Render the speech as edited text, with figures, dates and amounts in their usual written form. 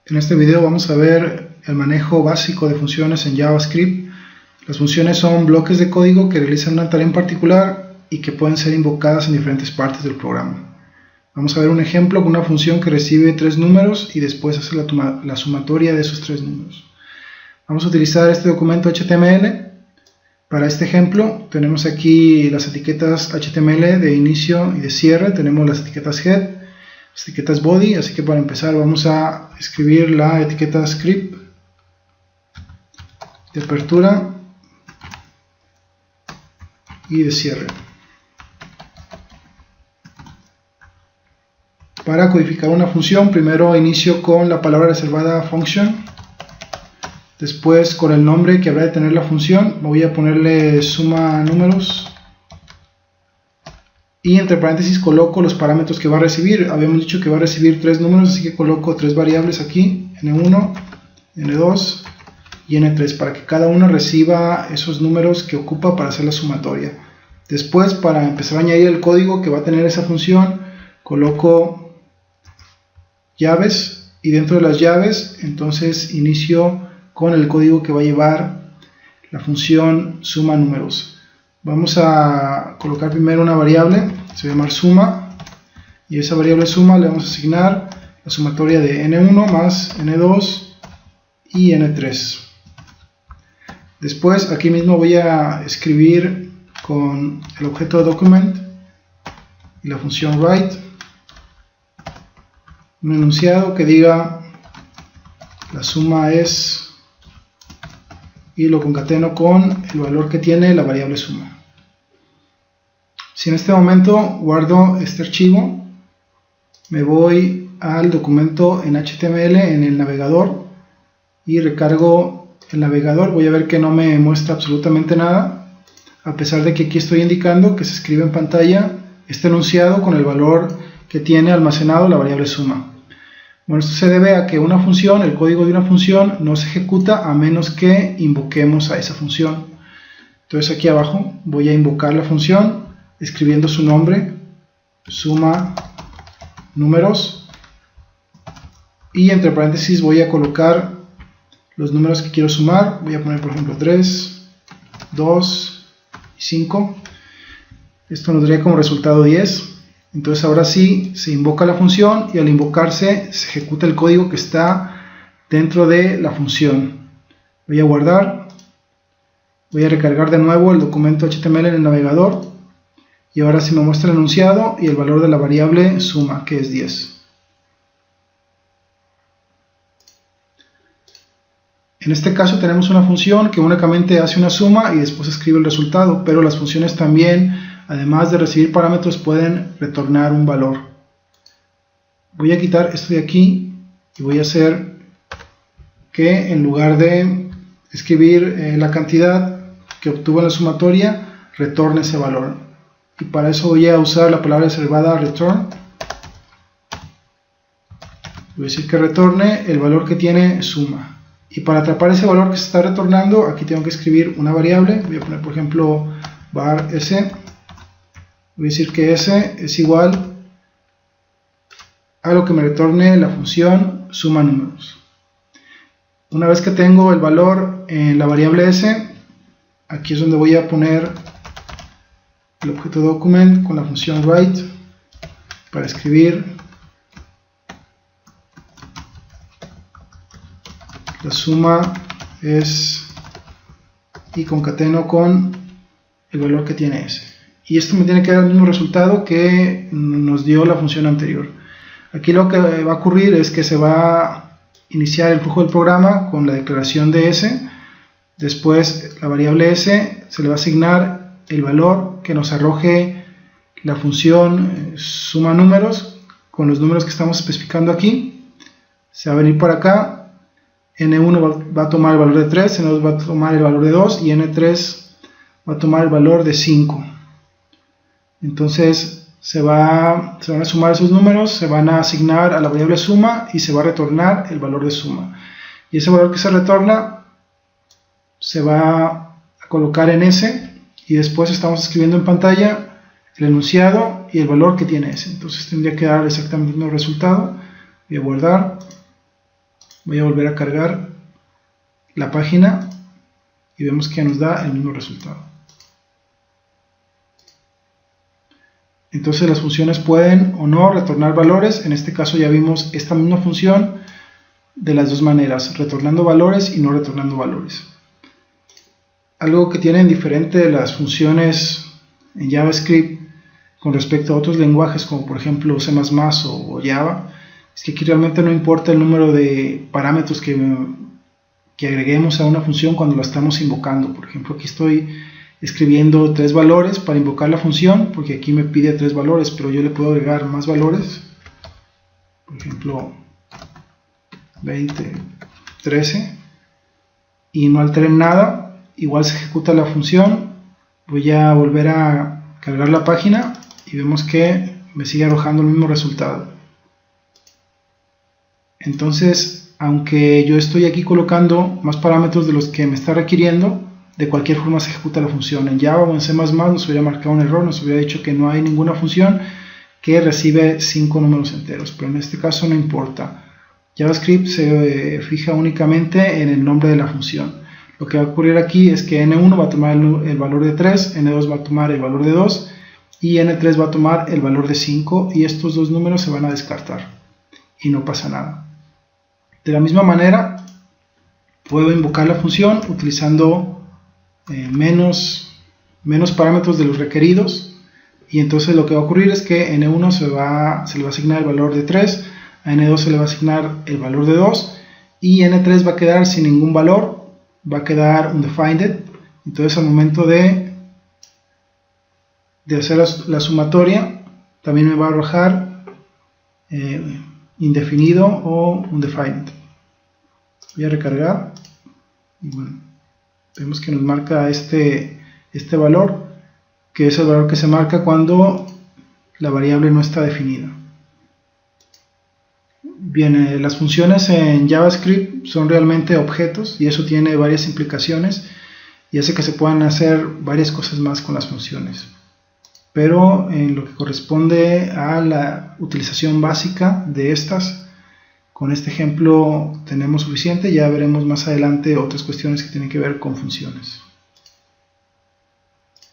En este video vamos a ver el manejo básico de funciones en JavaScript. Las funciones son bloques de código que realizan una tarea en particular y que pueden ser invocadas en diferentes partes del programa. Vamos a ver un ejemplo con una función que recibe 3 números y después hace la sumatoria de esos 3 números. Vamos a utilizar este documento HTML. Para este ejemplo tenemos aquí las etiquetas HTML de inicio y de cierre. Tenemos las etiquetas head, las etiquetas body, así que para empezar vamos a escribir la etiqueta script de apertura y de cierre. Para codificar una función, primero inicio con la palabra reservada function, después con el nombre que habrá de tener la función, voy a ponerle suma números y entre paréntesis coloco los parámetros que va a recibir. Habíamos dicho que va a recibir 3 números, así que coloco 3 variables aquí, n1, n2 y n3, para que cada uno reciba esos números que ocupa para hacer la sumatoria. Después, para empezar a añadir el código que va a tener esa función, coloco llaves y dentro de las llaves entonces inicio con el código que va a llevar la función suma números. Vamos a colocar primero una variable, se va a llamar suma, y a esa variable suma le vamos a asignar la sumatoria de n1 más n2 y n3. Después aquí mismo voy a escribir con el objeto document y la función write un enunciado que diga la suma es, y lo concateno con el valor que tiene la variable suma. Si en este momento guardo este archivo, me voy al documento en HTML en el navegador y recargo el navegador, voy a ver que no me muestra absolutamente nada, a pesar de que aquí estoy indicando que se escribe en pantalla este enunciado con el valor que tiene almacenado la variable suma. Bueno, esto se debe a que una función, el código de una función, no se ejecuta a menos que invoquemos a esa función. Entonces aquí abajo voy a invocar la función escribiendo su nombre, suma números, y entre paréntesis voy a colocar los números que quiero sumar. Voy a poner por ejemplo 3, 2 y 5. Esto nos daría como resultado 10. Entonces ahora sí se invoca la función y al invocarse se ejecuta el código que está dentro de la función. Voy a guardar, voy a recargar de nuevo el documento HTML en el navegador y ahora sí me muestra el enunciado y el valor de la variable suma, que es 10. En este caso tenemos una función que únicamente hace una suma y después escribe el resultado, pero las funciones también, además de recibir parámetros, pueden retornar un valor. Voy a quitar esto de aquí y voy a hacer que en lugar de escribir la cantidad que obtuvo en la sumatoria, retorne ese valor. Y para eso voy a usar la palabra reservada return. Voy a decir que retorne el valor que tiene suma. Y para atrapar ese valor que se está retornando, aquí tengo que escribir una variable. Voy a poner por ejemplo var s. Voy a decir que s es igual a lo que me retorne la función suma números. Una vez que tengo el valor en la variable s, aquí es donde voy a poner el objeto document con la función write para escribir la suma es, y concateno con el valor que tiene s. Y esto me tiene que dar el mismo resultado que nos dio la función anterior. Aquí lo que va a ocurrir es que se va a iniciar el flujo del programa con la declaración de s. Después la variable s se le va a asignar el valor que nos arroje la función suma números con los números que estamos especificando aquí. Se va a venir para acá. N1 va a tomar el valor de 3, N2 va a tomar el valor de 2 y N3 va a tomar el valor de 5. Entonces se van a sumar esos números, se van a asignar a la variable suma y se va a retornar el valor de suma. Y ese valor que se retorna se va a colocar en S y después estamos escribiendo en pantalla el enunciado y el valor que tiene S. Entonces tendría que dar exactamente el mismo resultado. Voy a guardar. Voy a volver a cargar la página y vemos que nos da el mismo resultado. Entonces las funciones pueden o no retornar valores. En este caso ya vimos esta misma función de las dos maneras, retornando valores y no retornando valores. Algo que tienen diferente las funciones en JavaScript con respecto a otros lenguajes como por ejemplo C++ o Java, es que aquí realmente no importa el número de parámetros que agreguemos a una función cuando la estamos invocando. Por ejemplo, aquí estoy escribiendo 3 valores para invocar la función, porque aquí me pide 3 valores, pero yo le puedo agregar más valores, por ejemplo 20, 13, y no alteren nada, igual se ejecuta la función. Voy a volver a cargar la página y vemos que me sigue arrojando el mismo resultado. Entonces, aunque yo estoy aquí colocando más parámetros de los que me está requiriendo, de cualquier forma se ejecuta la función. En Java o en C++ nos hubiera marcado un error, nos hubiera dicho que no hay ninguna función que recibe 5 números enteros, pero en este caso no importa. JavaScript se fija únicamente en el nombre de la función. Lo que va a ocurrir aquí es que N1 va a tomar el valor de 3, N2 va a tomar el valor de 2 y N3 va a tomar el valor de 5, y estos dos números se van a descartar y no pasa nada. De la misma manera puedo invocar la función utilizando menos parámetros de los requeridos, y entonces lo que va a ocurrir es que N1 se le va a asignar el valor de 3, a N2 se le va a asignar el valor de 2 y N3 va a quedar sin ningún valor, va a quedar undefined. Entonces al momento de hacer la sumatoria también me va a arrojar indefinido o undefined. Voy a recargar y bueno, vemos que nos marca este valor, que es el valor que se marca cuando la variable no está definida. Bien, las funciones en JavaScript son realmente objetos y eso tiene varias implicaciones y hace que se puedan hacer varias cosas más con las funciones. Pero en lo que corresponde a la utilización básica de estas, con este ejemplo tenemos suficiente. Ya veremos más adelante otras cuestiones que tienen que ver con funciones.